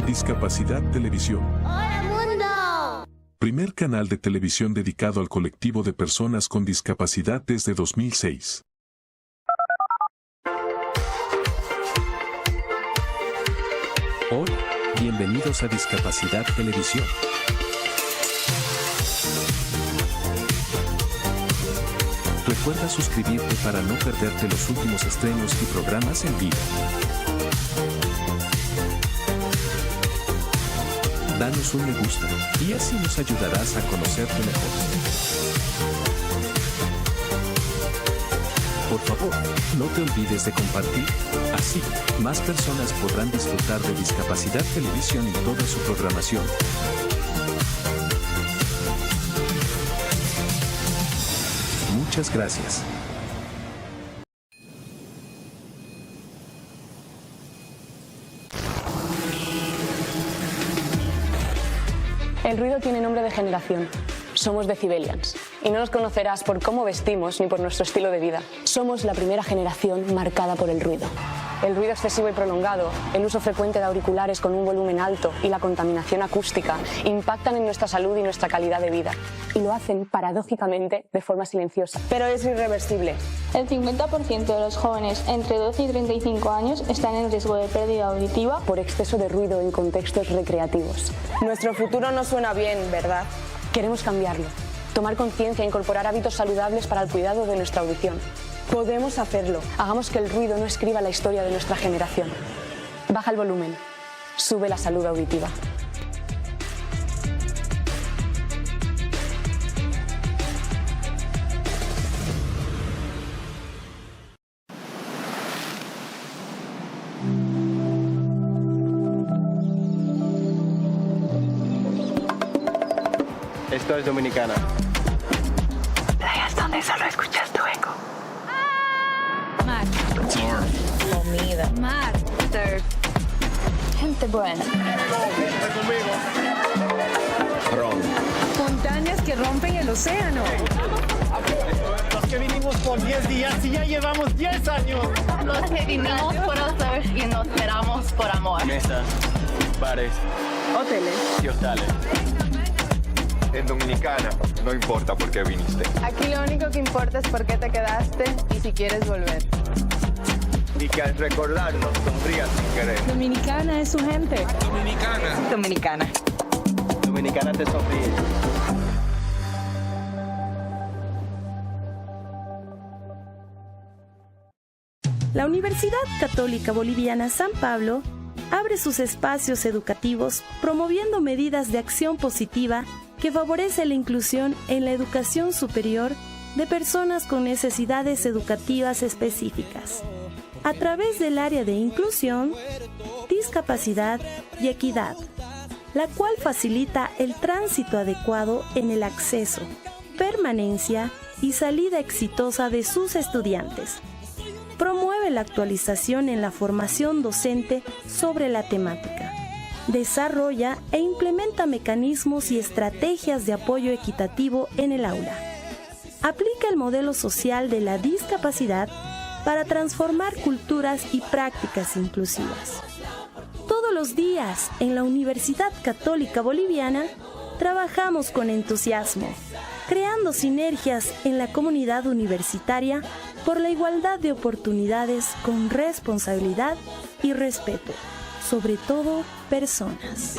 Discapacidad Televisión. ¡Hola, mundo! Primer canal de televisión dedicado al colectivo de personas con discapacidad desde 2006. Hola, bienvenidos a Discapacidad Televisión. Recuerda suscribirte para no perderte los últimos estrenos y programas en vivo. Danos un me gusta y así nos ayudarás a conocerte mejor. Por favor, no te olvides de compartir. Así, más personas podrán disfrutar de Discapacidad Televisión y toda su programación. Muchas gracias. El ruido tiene nombre de generación. Somos Decibelians. Y no nos conocerás por cómo vestimos ni por nuestro estilo de vida. Somos la primera generación marcada por el ruido. El ruido excesivo y prolongado, el uso frecuente de auriculares con un volumen alto y la contaminación acústica impactan en nuestra salud y nuestra calidad de vida. Y lo hacen, paradójicamente, de forma silenciosa. Pero es irreversible. El 50% de los jóvenes entre 12 y 35 años están en riesgo de pérdida auditiva Por exceso de ruido en contextos recreativos. Nuestro futuro no suena bien, ¿verdad? Queremos cambiarlo. Tomar conciencia e incorporar hábitos saludables para el cuidado de nuestra audición. Podemos hacerlo. Hagamos que el ruido no escriba la historia de nuestra generación. Baja el volumen. Sube la salud auditiva. Esto es Dominicana. Playas donde solo escuchas tu eco. Mar. Surf. Comida. Mar. Surf. Gente buena. Ron. Montañas que rompen el océano. Los que vinimos por 10 días y ya llevamos 10 años. Los que vinimos por hacer y nos quedamos por amor. Mesas, bares, Hoteles. y hostales. En Dominicana, no importa por qué viniste. Aquí lo único que importa es por qué te quedaste y si quieres volver. Y que al recordarnos sonrías sin querer. Dominicana es su gente. Dominicana. Dominicana. Dominicana te sonríe. La Universidad Católica Boliviana San Pablo abre sus espacios educativos promoviendo medidas de acción positiva que favorece la inclusión en la educación superior de personas con necesidades educativas específicas, a través del área de inclusión, discapacidad y equidad, la cual facilita el tránsito adecuado en el acceso, permanencia y salida exitosa de sus estudiantes. Promueve la actualización en la formación docente sobre la temática. Desarrolla e implementa mecanismos y estrategias de apoyo equitativo en el aula. Aplica el modelo social de la discapacidad para transformar culturas y prácticas inclusivas. Todos los días en la Universidad Católica Boliviana trabajamos con entusiasmo, creando sinergias en la comunidad universitaria por la igualdad de oportunidades con responsabilidad y respeto, sobre todo personas.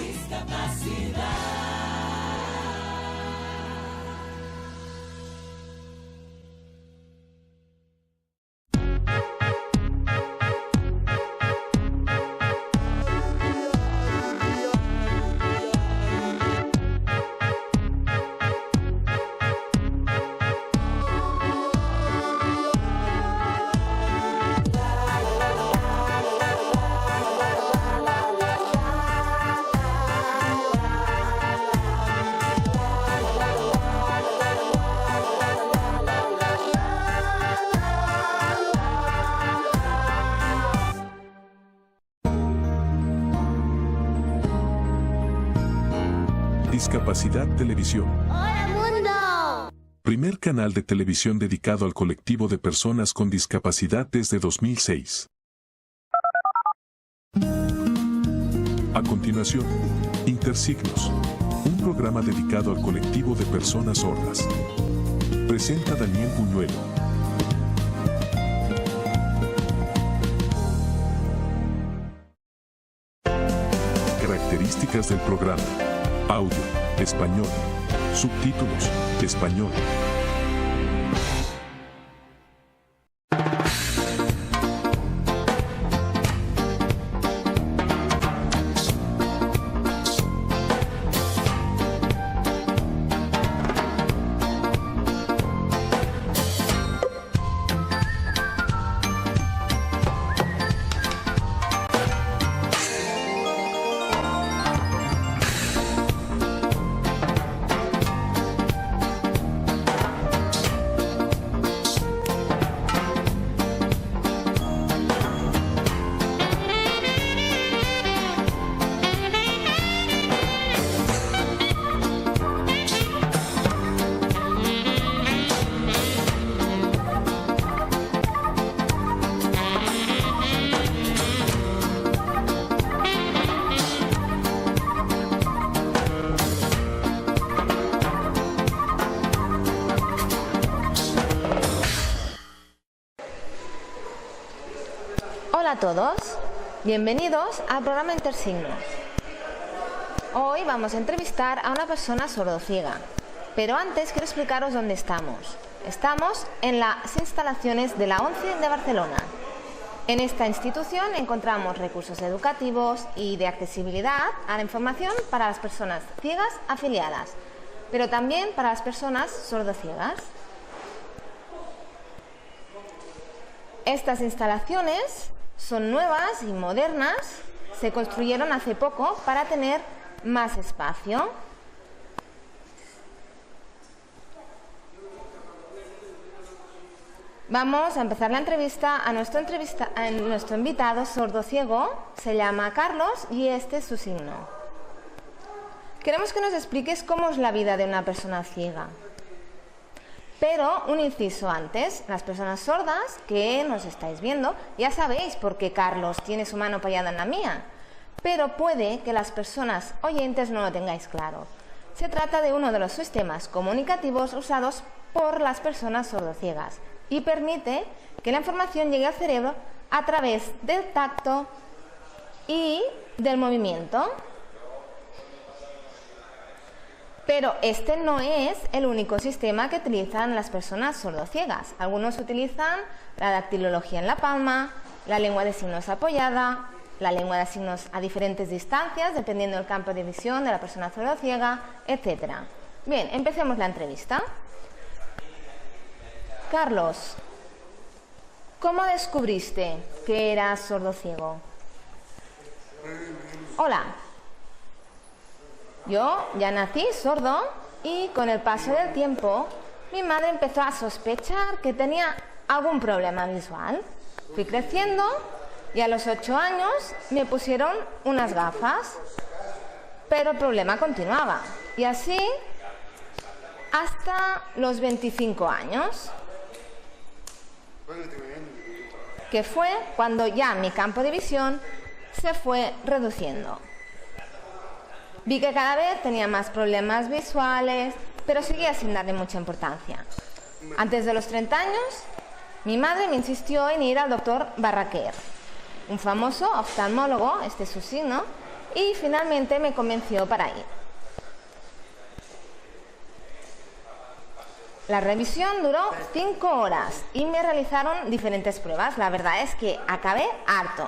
Discapacidad Televisión. ¡Hola, mundo! Primer canal de televisión dedicado al colectivo de personas con discapacidad desde 2006. A continuación, Intersignos, un programa dedicado al colectivo de personas sordas. Presenta Daniel Buñuelo. Características del programa. Audio, español. Subtítulos, español. Hola a todos, bienvenidos al programa Intersignos. Hoy vamos a entrevistar a una persona sordociega, pero antes quiero explicaros dónde estamos. Estamos en las instalaciones de la ONCE de Barcelona. En esta institución encontramos recursos educativos y de accesibilidad a la información para las personas ciegas afiliadas, pero también para las personas sordociegas. Estas instalaciones son nuevas y modernas, se construyeron hace poco para tener más espacio. Vamos a empezar la entrevista a nuestro invitado sordociego, se llama Carlos y este es su signo. Queremos que nos expliques cómo es la vida de una persona ciega. Pero un inciso antes, las personas sordas que nos estáis viendo, ya sabéis por qué Carlos tiene su mano apoyada en la mía, pero puede que las personas oyentes no lo tengáis claro. Se trata de uno de los sistemas comunicativos usados por las personas sordociegas y permite que la información llegue al cerebro a través del tacto y del movimiento. Pero este no es el único sistema que utilizan las personas sordociegas. Algunos utilizan la dactilología en la palma, la lengua de signos apoyada, la lengua de signos a diferentes distancias, dependiendo del campo de visión de la persona sordociega, etc. Bien, empecemos la entrevista. Carlos, ¿cómo descubriste que eras sordociego? Hola. Yo ya nací sordo y con el paso del tiempo mi madre empezó a sospechar que tenía algún problema visual. Fui creciendo y a los 8 años me pusieron unas gafas, pero el problema continuaba. Y así hasta los 25 años, que fue cuando ya mi campo de visión se fue reduciendo. Vi que cada vez tenía más problemas visuales, pero seguía sin darle mucha importancia. Antes de los 30 años, mi madre me insistió en ir al doctor Barraquer, un famoso oftalmólogo, este es su signo, y finalmente me convenció para ir. La revisión duró 5 horas y me realizaron diferentes pruebas. La verdad es que acabé harto.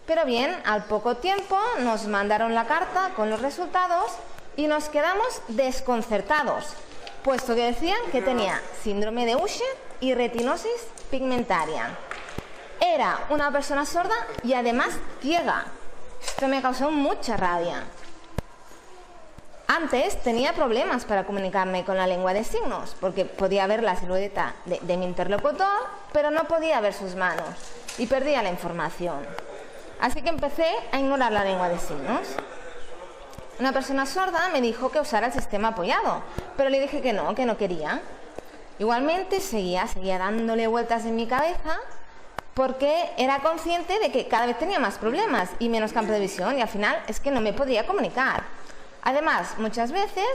Pero bien, al poco tiempo nos mandaron la carta con los resultados y nos quedamos desconcertados, puesto que decían que tenía síndrome de Usher y retinosis pigmentaria. Era una persona sorda y además ciega. Esto me causó mucha rabia. Antes tenía problemas para comunicarme con la lengua de signos, porque podía ver la silueta de mi interlocutor, pero no podía ver sus manos y perdía la información. Así que empecé a ignorar la lengua de signos. Una persona sorda me dijo que usara el sistema apoyado, pero le dije que no quería. Igualmente seguía dándole vueltas en mi cabeza, porque era consciente de que cada vez tenía más problemas y menos campo de visión y al final es que no me podía comunicar. Además, muchas veces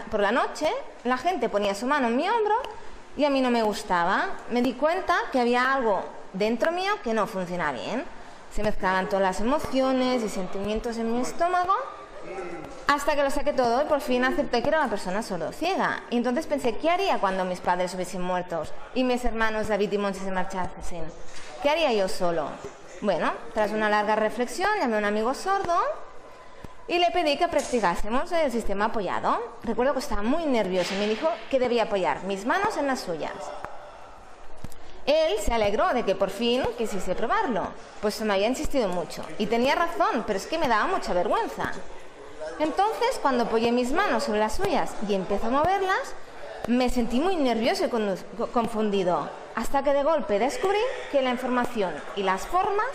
por la noche la gente ponía su mano en mi hombro y a mí no me gustaba. Me di cuenta que había algo dentro mío que no funcionaba bien. Se mezclaban todas las emociones y sentimientos en mi estómago hasta que lo saqué todo y por fin acepté que era una persona sordociega. Y entonces pensé, ¿qué haría cuando mis padres hubiesen muerto y mis hermanos David y Monse se marchasen? ¿Qué haría yo solo? Bueno, tras una larga reflexión llamé a un amigo sordo y le pedí que practicásemos el sistema apoyado. Recuerdo que estaba muy nervioso y me dijo que debía apoyar mis manos en las suyas. Él se alegró de que por fin quisiese probarlo, pues me había insistido mucho. Y tenía razón, pero es que me daba mucha vergüenza. Entonces, cuando apoyé mis manos sobre las suyas y empecé a moverlas, me sentí muy nervioso y confundido, hasta que de golpe descubrí que la información y las formas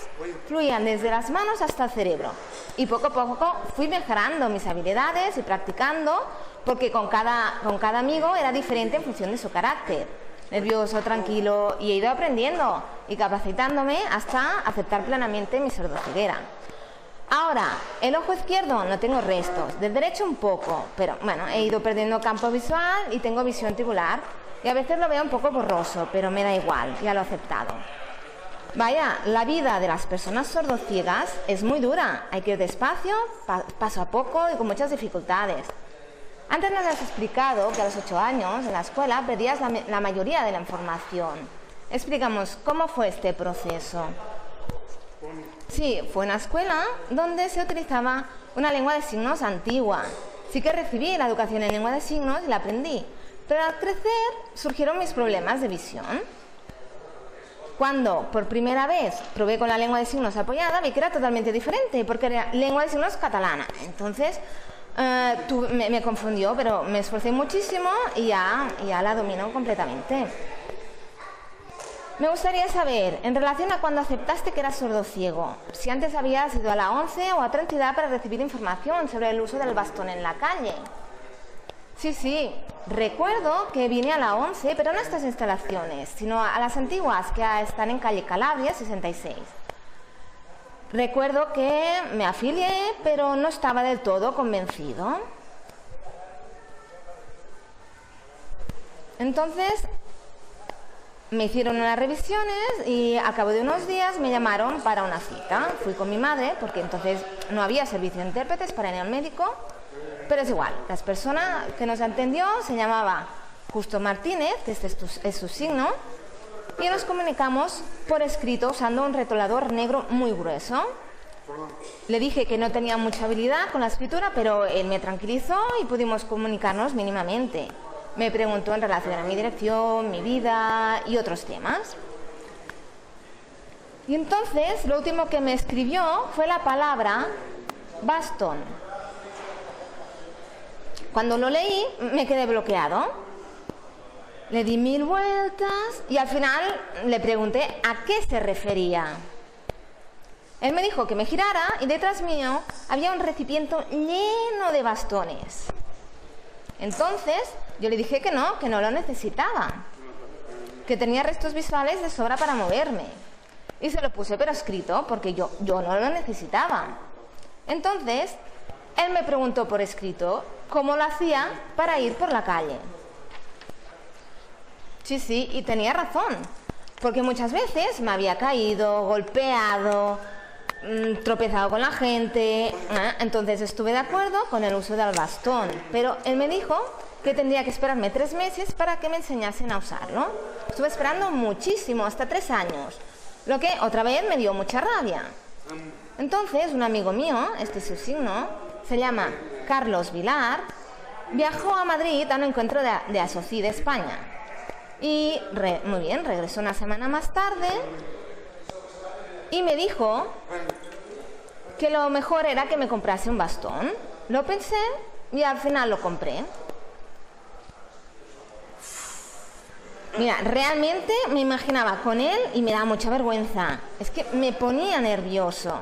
fluían desde las manos hasta el cerebro. Y poco a poco fui mejorando mis habilidades y practicando, porque con cada amigo era diferente en función de su carácter. Nervioso, tranquilo, y he ido aprendiendo y capacitándome hasta aceptar plenamente mi sordoceguera. Ahora, el ojo izquierdo no tengo restos, del derecho un poco, pero bueno, he ido perdiendo campo visual y tengo visión tribular y a veces lo veo un poco borroso, pero me da igual, ya lo he aceptado. Vaya, la vida de las personas sordociegas es muy dura, hay que ir despacio, paso a poco y con muchas dificultades. Antes nos has explicado que a los 8 años en la escuela perdías la mayoría de la información. Explicamos cómo fue este proceso. Sí, fue una escuela donde se utilizaba una lengua de signos antigua. Sí que recibí la educación en lengua de signos y la aprendí, pero al crecer surgieron mis problemas de visión. Cuando por primera vez probé con la lengua de signos apoyada, vi que era totalmente diferente, porque era lengua de signos catalana. Entonces me confundió, pero me esforcé muchísimo y ya la domino completamente. Me gustaría saber, en relación a cuando aceptaste que eras sordociego, si antes habías ido a la ONCE o a otra entidad para recibir información sobre el uso del bastón en la calle. Sí, recuerdo que vine a la ONCE, pero no a estas instalaciones, sino a las antiguas que están en calle Calabria 66. Recuerdo que me afilié, pero no estaba del todo convencido. Entonces me hicieron unas revisiones y a cabo de unos días me llamaron para una cita. Fui con mi madre porque entonces no había servicio de intérpretes para ir al médico, pero es igual. La persona que nos atendió se llamaba Justo Martínez, este es su signo, y nos comunicamos por escrito usando un rotulador negro muy grueso. Le dije que no tenía mucha habilidad con la escritura, pero él me tranquilizó y pudimos comunicarnos mínimamente. Me preguntó en relación a mi dirección, mi vida y otros temas. Y entonces lo último que me escribió fue la palabra bastón. Cuando lo leí me quedé bloqueado. Le di 1000 vueltas y al final le pregunté a qué se refería. Él me dijo que me girara y detrás mío había un recipiente lleno de bastones. Entonces yo le dije que no lo necesitaba, que tenía restos visuales de sobra para moverme. Y se lo puse pero escrito porque yo no lo necesitaba. Entonces él me preguntó por escrito cómo lo hacía para ir por la calle. Sí, y tenía razón, porque muchas veces me había caído, golpeado, tropezado con la gente. Entonces estuve de acuerdo con el uso del bastón, pero él me dijo que tendría que esperarme 3 meses para que me enseñasen a usarlo. Estuve esperando muchísimo, hasta 3 años, lo que otra vez me dio mucha rabia. Entonces un amigo mío, este es su signo, se llama Carlos Vilar, viajó a Madrid a un encuentro de ASOCI de España. Y muy bien, regresó una semana más tarde y me dijo que lo mejor era que me comprase un bastón. Lo pensé y al final lo compré. Mira, realmente me imaginaba con él y me daba mucha vergüenza. Es que me ponía nervioso.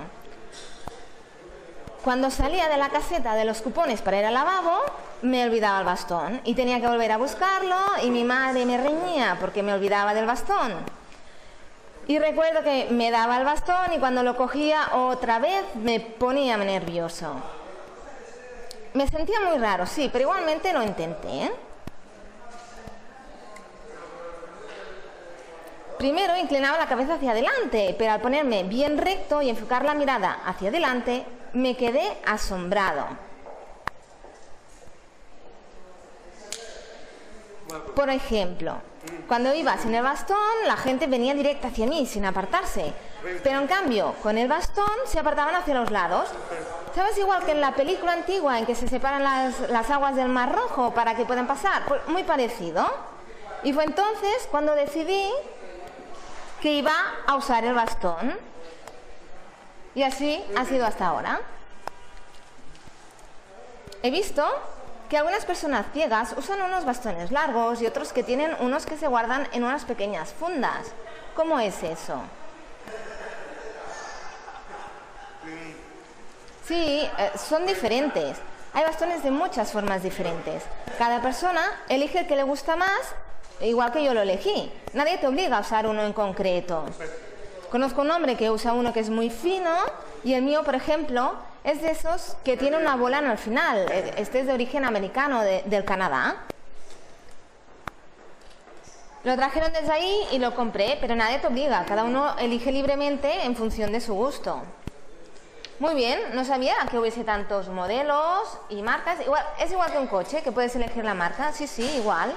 Cuando salía de la caseta de los cupones para ir al lavabo, me olvidaba el bastón y tenía que volver a buscarlo y mi madre me reñía porque me olvidaba del bastón. Y recuerdo que me daba el bastón y cuando lo cogía otra vez me ponía nervioso. Me sentía muy raro, sí, pero igualmente lo intenté. Primero inclinaba la cabeza hacia adelante, pero al ponerme bien recto y enfocar la mirada hacia adelante, me quedé asombrado. Por ejemplo, cuando iba sin el bastón, la gente venía directa hacia mí, sin apartarse. Pero en cambio, con el bastón se apartaban hacia los lados. ¿Sabes? Igual que en la película antigua en que se separan las aguas del Mar Rojo para que puedan pasar. Pues muy parecido. Y fue entonces cuando decidí que iba a usar el bastón. Y así ha sido hasta ahora. He visto que algunas personas ciegas usan unos bastones largos y otros que tienen unos que se guardan en unas pequeñas fundas. ¿Cómo es eso? Sí, son diferentes. Hay bastones de muchas formas diferentes. Cada persona elige el que le gusta más, igual que yo lo elegí. Nadie te obliga a usar uno en concreto. Conozco un hombre que usa uno que es muy fino y el mío, por ejemplo, es de esos que tiene una bola al final. Este es de origen americano, del Canadá. Lo trajeron desde ahí y lo compré, pero nadie te obliga. Cada uno elige libremente en función de su gusto. Muy bien, no sabía que hubiese tantos modelos y marcas. Es igual que un coche, que puedes elegir la marca. Sí, sí, igual.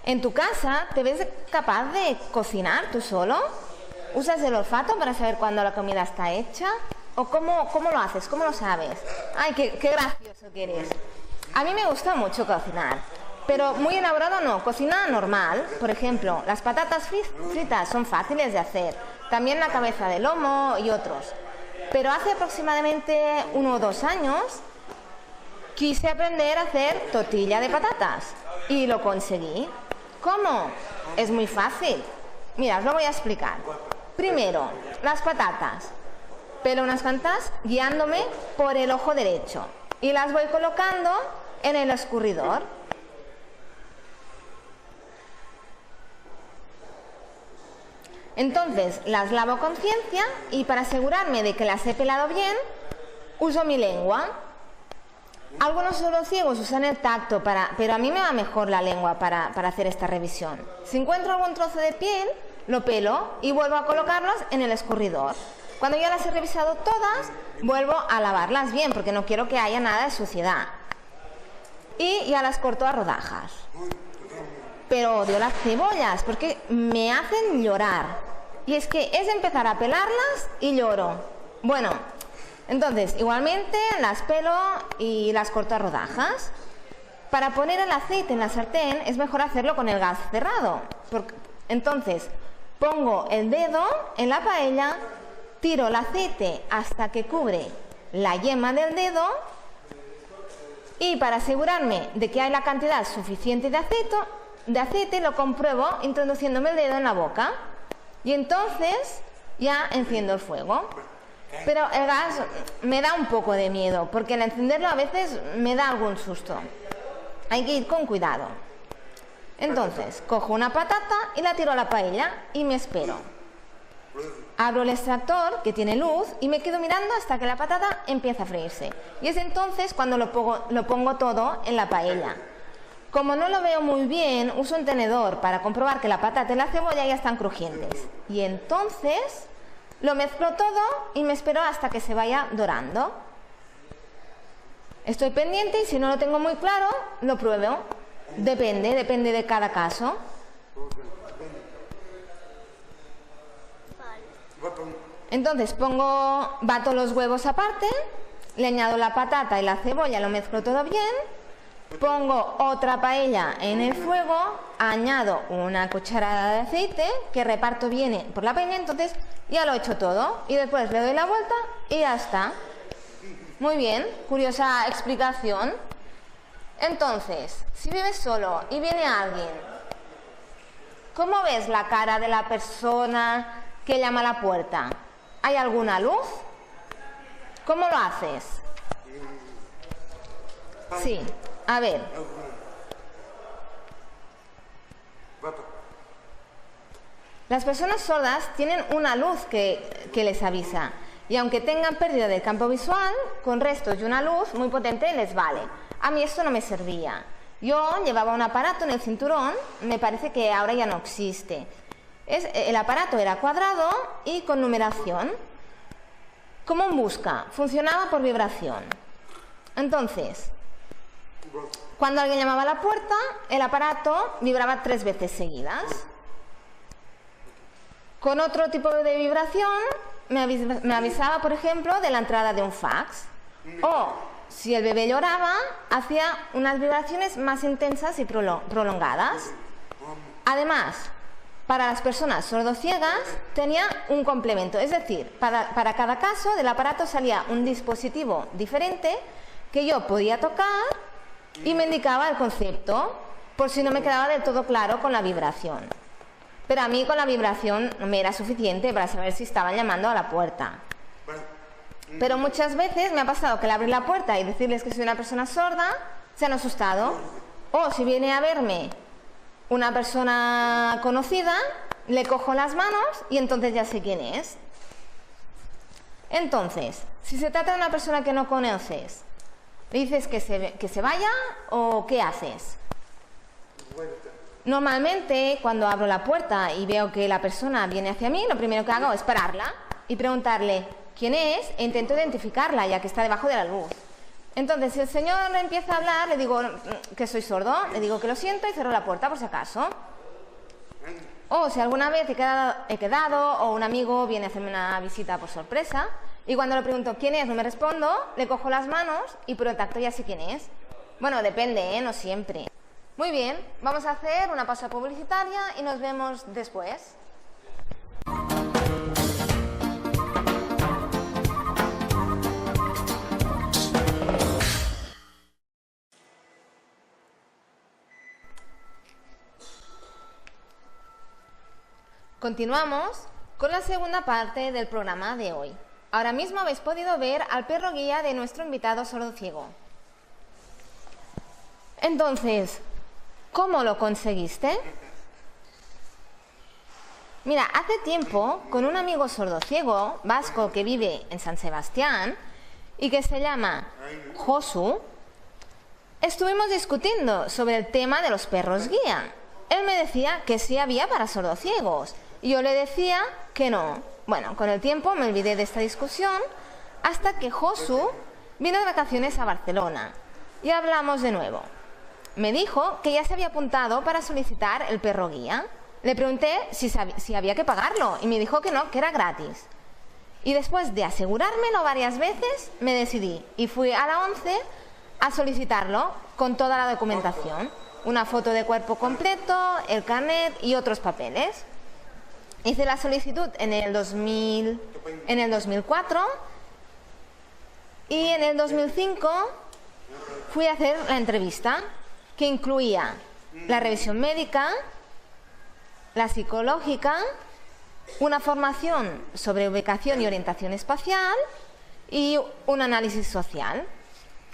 ¿En tu casa te ves capaz de cocinar tú solo? ¿Usas el olfato para saber cuándo la comida está hecha? ¿O cómo lo haces? ¿Cómo lo sabes? ¡Ay, qué gracioso que eres! A mí me gusta mucho cocinar, pero muy elaborado no. Cocina normal, por ejemplo, las patatas fritas son fáciles de hacer. También la cabeza de lomo y otros. Pero hace aproximadamente 1 o 2 años quise aprender a hacer tortilla de patatas y lo conseguí. ¿Cómo? Es muy fácil. Mira, os lo voy a explicar. Primero, las patatas. Pelo unas cuantas guiándome por el ojo derecho y las voy colocando en el escurridor. Entonces las lavo con ciencia y para asegurarme de que las he pelado bien, uso mi lengua. Algunos sordos-ciegos usan el tacto, pero a mí me va mejor la lengua para hacer esta revisión. Si encuentro algún trozo de piel, lo pelo y vuelvo a colocarlos en el escurridor. Cuando ya las he revisado todas, vuelvo a lavarlas bien, porque no quiero que haya nada de suciedad. Y ya las corto a rodajas. Pero odio las cebollas, porque me hacen llorar. Y es que es empezar a pelarlas y lloro. Bueno, entonces, igualmente las pelo y las corto a rodajas. Para poner el aceite en la sartén es mejor hacerlo con el gas cerrado. Entonces, pongo el dedo en la paella, tiro el aceite hasta que cubre la yema del dedo y para asegurarme de que hay la cantidad suficiente de aceite lo compruebo introduciéndome el dedo en la boca y entonces ya enciendo el fuego. Pero el gas me da un poco de miedo porque al encenderlo a veces me da algún susto. Hay que ir con cuidado. Entonces, cojo una patata y la tiro a la paella y me espero. Abro el extractor que tiene luz y me quedo mirando hasta que la patata empieza a freírse. Y es entonces cuando lo pongo todo en la paella. Como no lo veo muy bien, uso un tenedor para comprobar que la patata y la cebolla ya están crujientes. Y entonces lo mezclo todo y me espero hasta que se vaya dorando. Estoy pendiente y si no lo tengo muy claro, lo pruebo. Depende de cada caso. Entonces bato los huevos aparte, le añado la patata y la cebolla, lo mezclo todo bien, pongo otra paella en el fuego, añado una cucharada de aceite que reparto bien por la paella, entonces ya lo he hecho todo y después le doy la vuelta y ya está. Muy bien, curiosa explicación. Entonces, si vives solo y viene alguien, ¿cómo ves la cara de la persona que llama a la puerta? ¿Hay alguna luz? ¿Cómo lo haces? Sí, a ver. Las personas sordas tienen una luz que les avisa, y aunque tengan pérdida del campo visual, con restos y una luz muy potente les vale. A mí esto no me servía. Yo llevaba un aparato en el cinturón, me parece que ahora ya no existe. El aparato era cuadrado y con numeración. Como un busca, funcionaba por vibración. Entonces, cuando alguien llamaba a la puerta, el aparato vibraba 3 veces seguidas. Con otro tipo de vibración, me avisaba, por ejemplo, de la entrada de un fax. O, si el bebé lloraba, hacía unas vibraciones más intensas y prolongadas. Además, para las personas sordociegas tenía un complemento, es decir, para cada caso del aparato salía un dispositivo diferente que yo podía tocar y me indicaba el concepto, por si no me quedaba del todo claro con la vibración. Pero a mí con la vibración me era suficiente para saber si estaban llamando a la puerta. Pero muchas veces me ha pasado que al abrir la puerta y decirles que soy una persona sorda, se han asustado. O si viene a verme una persona conocida, le cojo las manos y entonces ya sé quién es. Entonces, si se trata de una persona que no conoces, ¿le dices que se vaya o qué haces? Normalmente, cuando abro la puerta y veo que la persona viene hacia mí, lo primero que hago es pararla y preguntarle quién es e intento identificarla, ya que está debajo de la luz. Entonces, si el señor empieza a hablar, le digo que soy sordo, le digo que lo siento y cierro la puerta por si acaso. O si alguna vez he quedado o un amigo viene a hacerme una visita por sorpresa y cuando le pregunto quién es, no me respondo, le cojo las manos y por el tacto ya sé quién es. Bueno, depende, no siempre. Muy bien, vamos a hacer una pausa publicitaria y nos vemos después. Continuamos con la segunda parte del programa de hoy. Ahora mismo habéis podido ver al perro guía de nuestro invitado sordociego. Entonces, ¿cómo lo conseguiste? Mira, hace tiempo, con un amigo sordociego vasco que vive en San Sebastián y que se llama Josu, estuvimos discutiendo sobre el tema de los perros guía. Él me decía que sí había para sordociegos y yo le decía que no. Bueno, con el tiempo me olvidé de esta discusión hasta que Josu vino de vacaciones a Barcelona y hablamos de nuevo. Me dijo que ya se había apuntado para solicitar el perro guía. Le pregunté si había que pagarlo y me dijo que no, que era gratis. Y después de asegurármelo varias veces, me decidí y fui a la ONCE a solicitarlo con toda la documentación. Una foto de cuerpo completo, el carnet y otros papeles. Hice la solicitud en el 2004 y en el 2005 fui a hacer la entrevista, que incluía la revisión médica, la psicológica, una formación sobre ubicación y orientación espacial y un análisis social.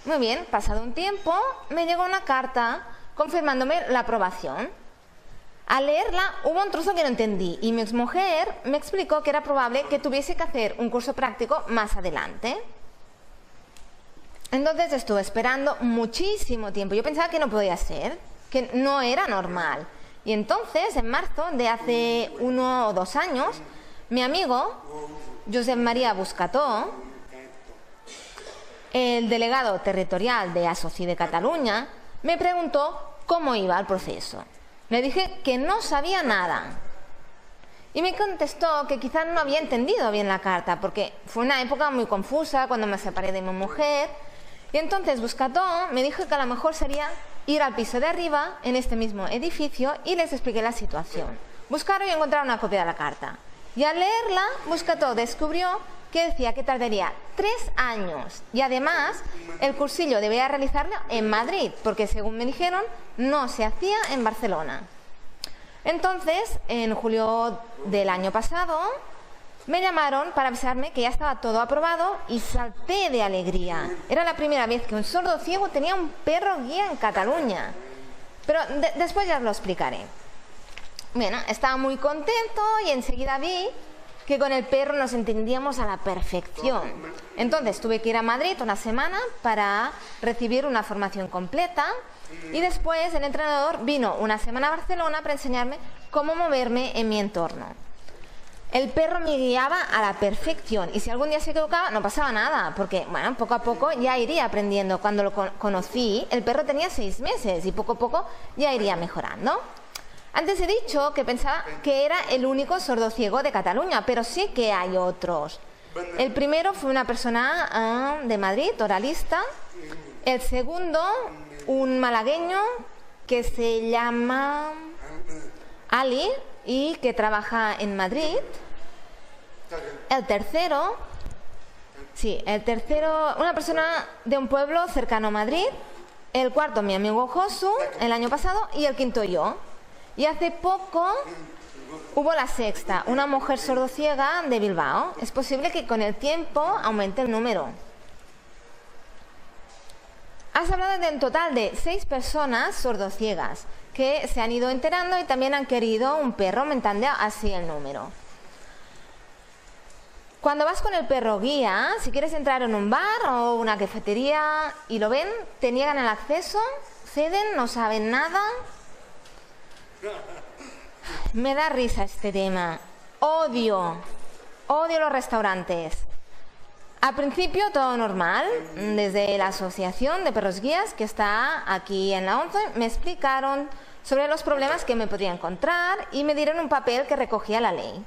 Muy bien, pasado un tiempo me llegó una carta confirmándome la aprobación. Al leerla hubo un trozo que no entendí y mi exmujer me explicó que era probable que tuviese que hacer un curso práctico más adelante. Entonces estuve esperando muchísimo tiempo. Yo pensaba que no podía ser, que no era normal. Y entonces, en marzo de hace 1 o 2 años, mi amigo, Josep María Buscató, el delegado territorial de Associ de Cataluña, me preguntó cómo iba el proceso. Le dije que no sabía nada. Y me contestó que quizás no había entendido bien la carta, porque fue una época muy confusa cuando me separé de mi mujer. Y entonces Buscató me dijo que a lo mejor sería ir al piso de arriba, en este mismo edificio, y les expliqué la situación. Buscaron y encontraron una copia de la carta. Y al leerla, Buscató descubrió que decía que tardaría 3 años. Y además, el cursillo debía realizarlo en Madrid, porque según me dijeron, no se hacía en Barcelona. Entonces, en julio del año pasado, me llamaron para avisarme que ya estaba todo aprobado y salté de alegría. Era la primera vez que un sordociego tenía un perro guía en Cataluña. Pero después ya os lo explicaré. Bueno, estaba muy contento y enseguida vi que con el perro nos entendíamos a la perfección. Entonces tuve que ir a Madrid una semana para recibir una formación completa y después el entrenador vino una semana a Barcelona para enseñarme cómo moverme en mi entorno. El perro me guiaba a la perfección y si algún día se equivocaba no pasaba nada, porque bueno, poco a poco ya iría aprendiendo. Cuando lo conocí, el perro tenía 6 meses y poco a poco ya iría mejorando. Antes he dicho que pensaba que era el único sordociego de Cataluña, pero sí que hay otros. El primero fue una persona de Madrid, oralista. El segundo, un malagueño que se llama Ali y que trabaja en Madrid. El tercero, una persona de un pueblo cercano a Madrid. El cuarto, mi amigo Josu, el año pasado, y el quinto yo. Y hace poco hubo la sexta, una mujer sordociega de Bilbao. Es posible que con el tiempo aumente el número. Has hablado de un total de 6 personas sordociegas que se han ido enterando y también han querido un perro, aumentando así el número. Cuando vas con el perro guía, si quieres entrar en un bar o una cafetería y lo ven, te niegan el acceso, ceden, no saben nada. Me da risa este tema. Odio los restaurantes. Al principio todo normal. Desde la asociación de perros guías que está aquí en la 11 me explicaron sobre los problemas que me podría encontrar y me dieron un papel que recogía la ley.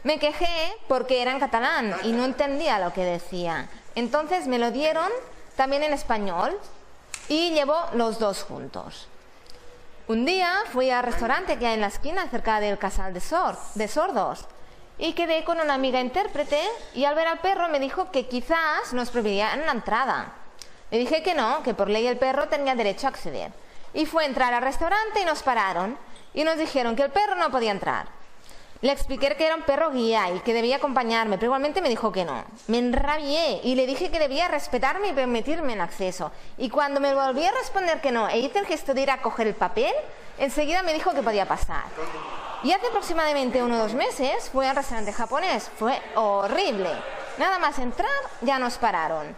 Me quejé porque era en catalán y no entendía lo que decía. Entonces me lo dieron también en español y llevo los dos juntos. Un día fui al restaurante que hay en la esquina cerca del Casal de Sordos y quedé con una amiga intérprete y al ver al perro me dijo que quizás nos prohibían la entrada. Le dije que no, que por ley el perro tenía derecho a acceder. Y fue a entrar al restaurante y nos pararon y nos dijeron que el perro no podía entrar. Le expliqué que era un perro guía y que debía acompañarme, pero igualmente me dijo que no. Me enrabié y le dije que debía respetarme y permitirme el acceso. Y cuando me volví a responder que no e hice el gesto de ir a coger el papel, enseguida me dijo que podía pasar. Y hace aproximadamente 1 o 2 meses fui al restaurante japonés. Fue horrible. Nada más entrar ya nos pararon.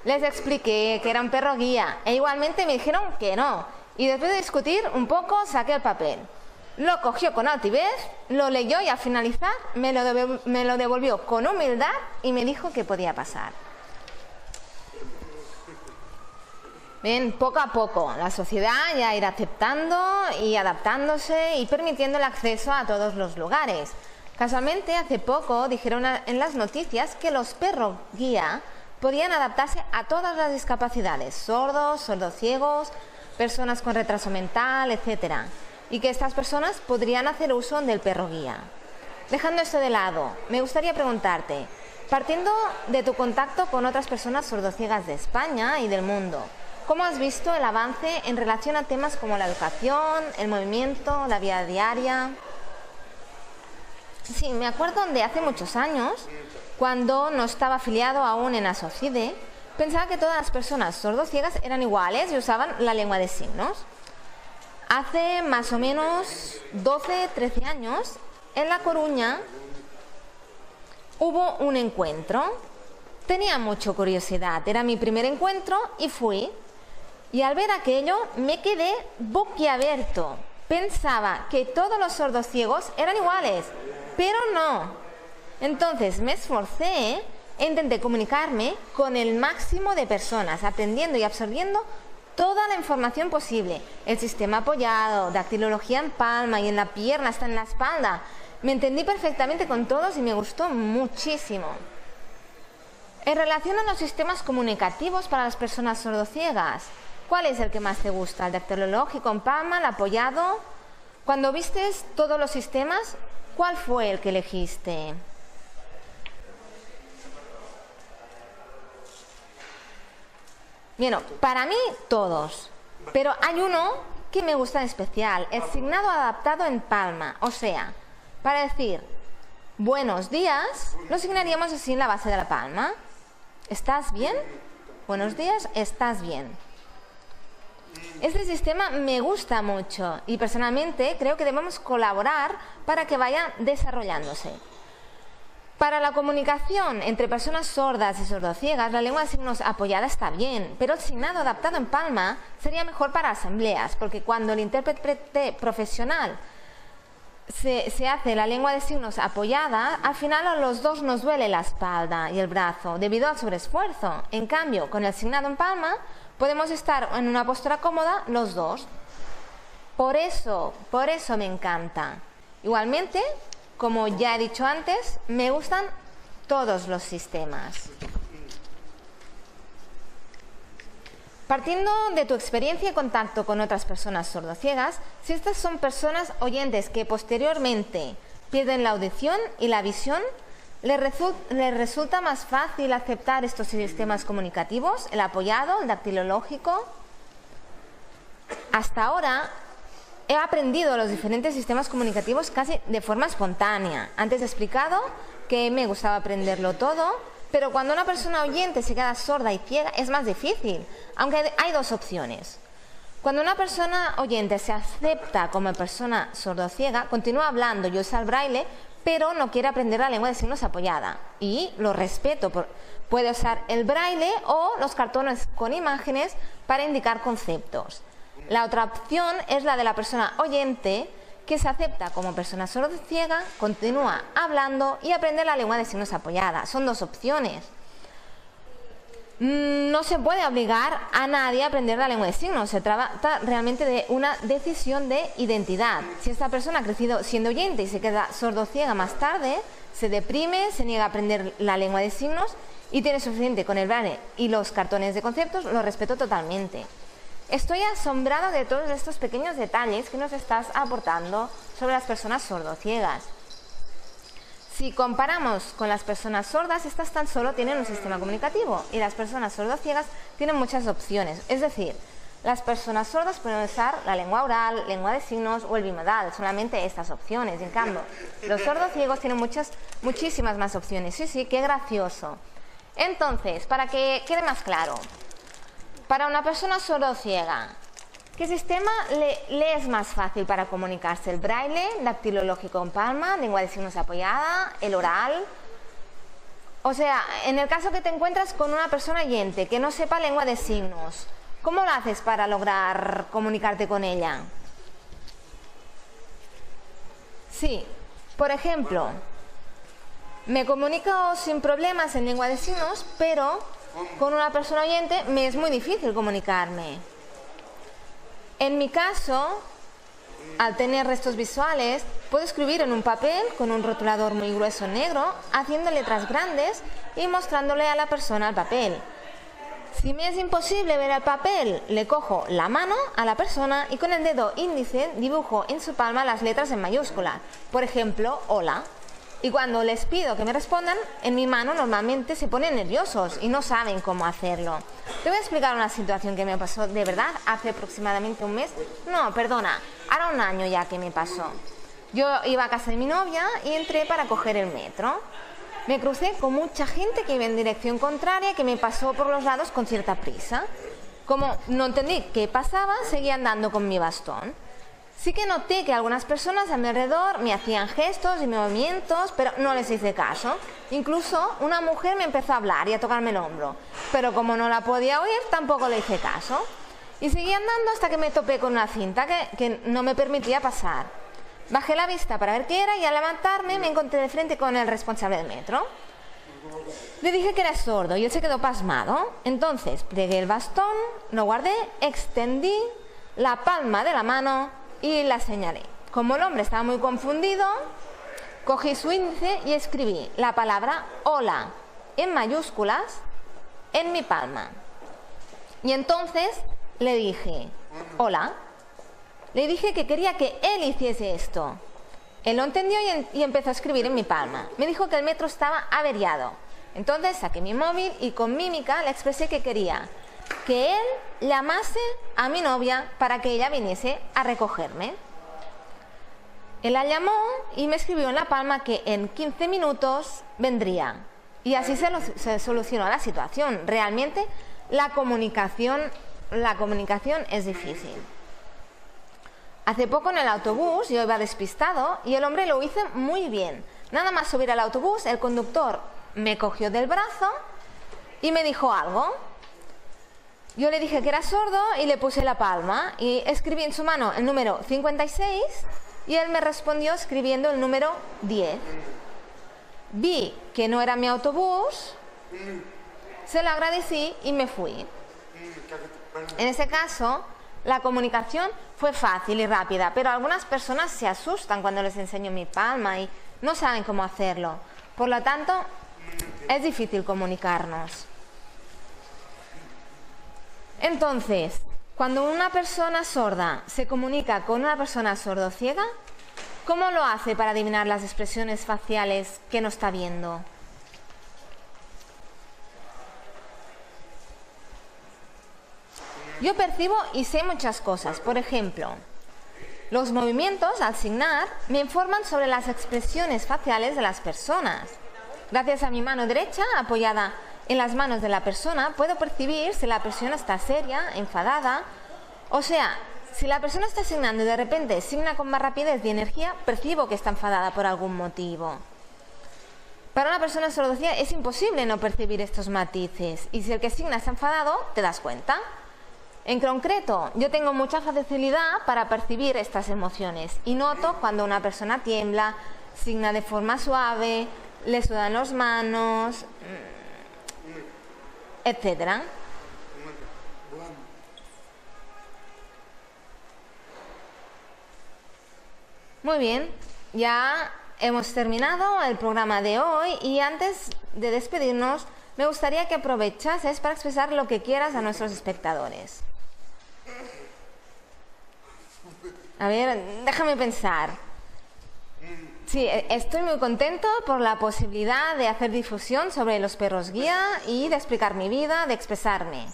Les expliqué que era un perro guía e igualmente me dijeron que no. Y después de discutir un poco saqué el papel. Lo cogió con altivez, lo leyó y al finalizar me lo devolvió con humildad y me dijo que podía pasar. Bien, poco a poco la sociedad ya irá aceptando y adaptándose y permitiendo el acceso a todos los lugares. Casualmente hace poco dijeron en las noticias que los perros guía podían adaptarse a todas las discapacidades, sordos, sordociegos, personas con retraso mental, etcétera. Y que estas personas podrían hacer uso del perro guía. Dejando esto de lado, me gustaría preguntarte, partiendo de tu contacto con otras personas sordociegas de España y del mundo, ¿cómo has visto el avance en relación a temas como la educación, el movimiento, la vida diaria? Sí, me acuerdo de hace muchos años, cuando no estaba afiliado aún en Asocide, pensaba que todas las personas sordociegas eran iguales y usaban la lengua de signos. Hace más o menos 12, 13 años, en La Coruña, hubo un encuentro. Tenía mucha curiosidad, era mi primer encuentro y fui. Y al ver aquello me quedé boquiabierto. Pensaba que todos los sordociegos eran iguales, pero no. Entonces me esforcé e intenté comunicarme con el máximo de personas, aprendiendo y absorbiendo toda la información posible. El sistema apoyado, dactilología en palma y en la pierna, hasta en la espalda. Me entendí perfectamente con todos y me gustó muchísimo. En relación a los sistemas comunicativos para las personas sordociegas, ¿cuál es el que más te gusta? ¿El dactilológico en palma, el apoyado? Cuando vistes todos los sistemas, ¿cuál fue el que elegiste? Bueno, para mí todos, pero hay uno que me gusta en especial, el signado adaptado en palma, o sea, para decir buenos días, lo signaríamos así en la base de la palma. ¿Estás bien? Buenos días, ¿estás bien? Este sistema me gusta mucho y personalmente creo que debemos colaborar para que vaya desarrollándose. Para la comunicación entre personas sordas y sordociegas, la lengua de signos apoyada está bien, pero el signado adaptado en palma sería mejor para asambleas, porque cuando el intérprete profesional se hace la lengua de signos apoyada, al final a los dos nos duele la espalda y el brazo debido al sobreesfuerzo. En cambio, con el signado en palma podemos estar en una postura cómoda los dos. Por eso me encanta. Igualmente, como ya he dicho antes, me gustan todos los sistemas. Partiendo de tu experiencia y contacto con otras personas sordociegas, si estas son personas oyentes que posteriormente pierden la audición y la visión, ¿les resulta más fácil aceptar estos sistemas comunicativos, el apoyado, el dactilológico? Hasta ahora he aprendido los diferentes sistemas comunicativos casi de forma espontánea. Antes he explicado que me gustaba aprenderlo todo, pero cuando una persona oyente se queda sorda y ciega es más difícil, aunque hay dos opciones. Cuando una persona oyente se acepta como persona sordociega, continúa hablando y usa el braille, pero no quiere aprender la lengua de signos apoyada. Y lo respeto, puede usar el braille o los cartones con imágenes para indicar conceptos. La otra opción es la de la persona oyente que se acepta como persona sordociega, continúa hablando y aprende la lengua de signos apoyada. Son dos opciones. No se puede obligar a nadie a aprender la lengua de signos, se trata realmente de una decisión de identidad. Si esta persona ha crecido siendo oyente y se queda sordociega más tarde, se deprime, se niega a aprender la lengua de signos y tiene suficiente con el braille y los cartones de conceptos, lo respeto totalmente. Estoy asombrada de todos estos pequeños detalles que nos estás aportando sobre las personas sordociegas. Si comparamos con las personas sordas, estas tan solo tienen un sistema comunicativo y las personas sordociegas tienen muchas opciones. Es decir, las personas sordas pueden usar la lengua oral, lengua de signos o el bimodal, solamente estas opciones. En cambio, los sordociegos tienen muchísimas más opciones. Sí, qué gracioso. Entonces, para que quede más claro, para una persona sordociega, ¿qué sistema le es más fácil para comunicarse? ¿El braille, dactilológico en palma, lengua de signos apoyada, el oral? O sea, en el caso que te encuentras con una persona oyente que no sepa lengua de signos, ¿cómo lo haces para lograr comunicarte con ella? Sí, por ejemplo, me comunico sin problemas en lengua de signos, pero con una persona oyente me es muy difícil comunicarme. En mi caso, al tener restos visuales, puedo escribir en un papel con un rotulador muy grueso negro, haciendo letras grandes y mostrándole a la persona el papel. Si me es imposible ver el papel, le cojo la mano a la persona y con el dedo índice dibujo en su palma las letras en mayúscula. Por ejemplo, hola. Y cuando les pido que me respondan, en mi mano normalmente se ponen nerviosos y no saben cómo hacerlo. Te voy a explicar una situación que me pasó de verdad hace aproximadamente un mes. No, perdona, ahora un año ya que me pasó. Yo iba a casa de mi novia y entré para coger el metro. Me crucé con mucha gente que iba en dirección contraria que me pasó por los lados con cierta prisa. Como no entendí qué pasaba, seguí andando con mi bastón. Sí que noté que algunas personas a mi alrededor me hacían gestos y movimientos, pero no les hice caso. Incluso una mujer me empezó a hablar y a tocarme el hombro, pero como no la podía oír, tampoco le hice caso. Y seguí andando hasta que me topé con una cinta que no me permitía pasar. Bajé la vista para ver qué era y al levantarme me encontré de frente con el responsable del metro. Le dije que era sordo y él se quedó pasmado. Entonces plegué el bastón, lo guardé, extendí la palma de la mano y la señalé. Como el hombre estaba muy confundido, cogí su índice y escribí la palabra hola en mayúsculas en mi palma. Y entonces le dije hola. Le dije que quería que él hiciese esto. Él lo entendió y empezó a escribir en mi palma. Me dijo que el metro estaba averiado. Entonces saqué mi móvil y con mímica le expresé que quería que él llamase a mi novia para que ella viniese a recogerme. Él la llamó y me escribió en la palma que en 15 minutos vendría. Y así se solucionó la situación. Realmente la comunicación la comunicación es difícil. Hace poco en el autobús yo iba despistado y el hombre lo hizo muy bien. Nada más subir al autobús, el conductor me cogió del brazo y me dijo algo. Yo le dije que era sordo y le puse la palma y escribí en su mano el número 56 y él me respondió escribiendo el número 10. Vi que no era mi autobús, se lo agradecí y me fui. En ese caso, la comunicación fue fácil y rápida, pero algunas personas se asustan cuando les enseño mi palma y no saben cómo hacerlo. Por lo tanto, es difícil comunicarnos. Entonces, cuando una persona sorda se comunica con una persona sordociega, ¿cómo lo hace para adivinar las expresiones faciales que no está viendo? Yo percibo y sé muchas cosas. Por ejemplo, los movimientos al signar me informan sobre las expresiones faciales de las personas. Gracias a mi mano derecha apoyada en las manos de la persona, puedo percibir si la persona está seria, enfadada. O sea, si la persona está signando y de repente signa con más rapidez y energía, percibo que está enfadada por algún motivo. Para una persona sordociega es imposible no percibir estos matices, y si el que signa está enfadado, te das cuenta. En concreto, yo tengo mucha facilidad para percibir estas emociones y noto cuando una persona tiembla, signa de forma suave, le sudan las manos, etc. Muy bien, ya hemos terminado el programa de hoy y antes de despedirnos me gustaría que aprovechases para expresar lo que quieras a nuestros espectadores. A ver, déjame pensar. Sí, estoy muy contento por la posibilidad de hacer difusión sobre los perros guía y de explicar mi vida, de expresarme.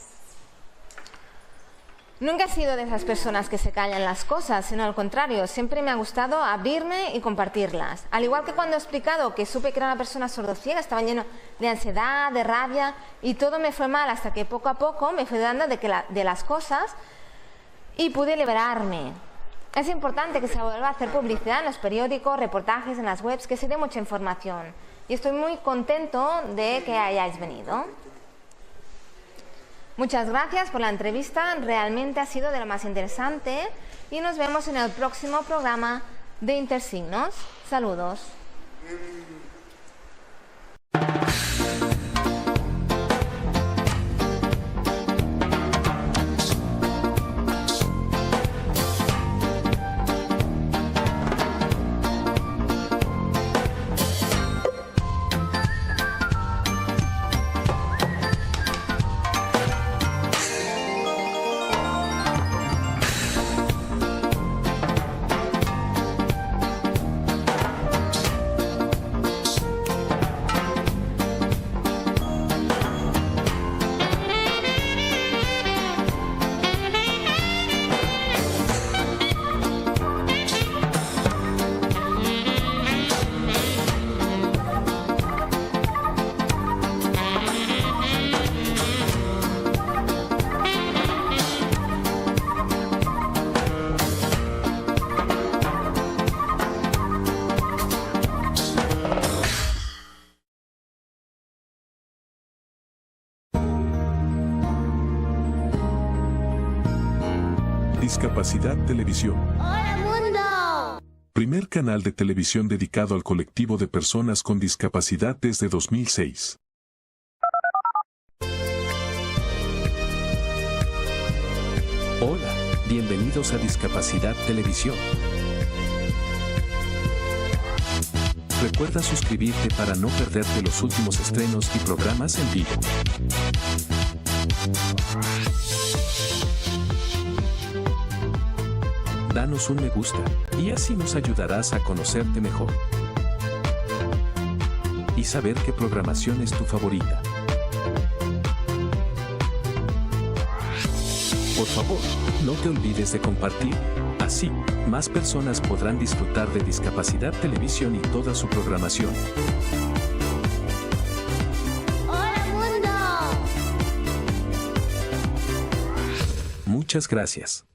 Nunca he sido de esas personas que se callan las cosas, sino al contrario, siempre me ha gustado abrirme y compartirlas. Al igual que cuando he explicado que supe que era una persona sordociega, estaba lleno de ansiedad, de rabia y todo me fue mal hasta que poco a poco me fui dando de las cosas y pude liberarme. Es importante que se vuelva a hacer publicidad en los periódicos, reportajes, en las webs, que se dé mucha información. Y estoy muy contento de que hayáis venido. Muchas gracias por la entrevista, realmente ha sido de lo más interesante y nos vemos en el próximo programa de Intersignos. Saludos. Discapacidad Televisión. ¡Hola mundo! Primer canal de televisión dedicado al colectivo de personas con discapacidad desde 2006. Hola, bienvenidos a Discapacidad Televisión. Recuerda suscribirte para no perderte los últimos estrenos y programas en vivo. Danos un me gusta, y así nos ayudarás a conocerte mejor. Y saber qué programación es tu favorita. Por favor, no te olvides de compartir. Así, más personas podrán disfrutar de Discapacidad Televisión y toda su programación. ¡Hola mundo! Muchas gracias.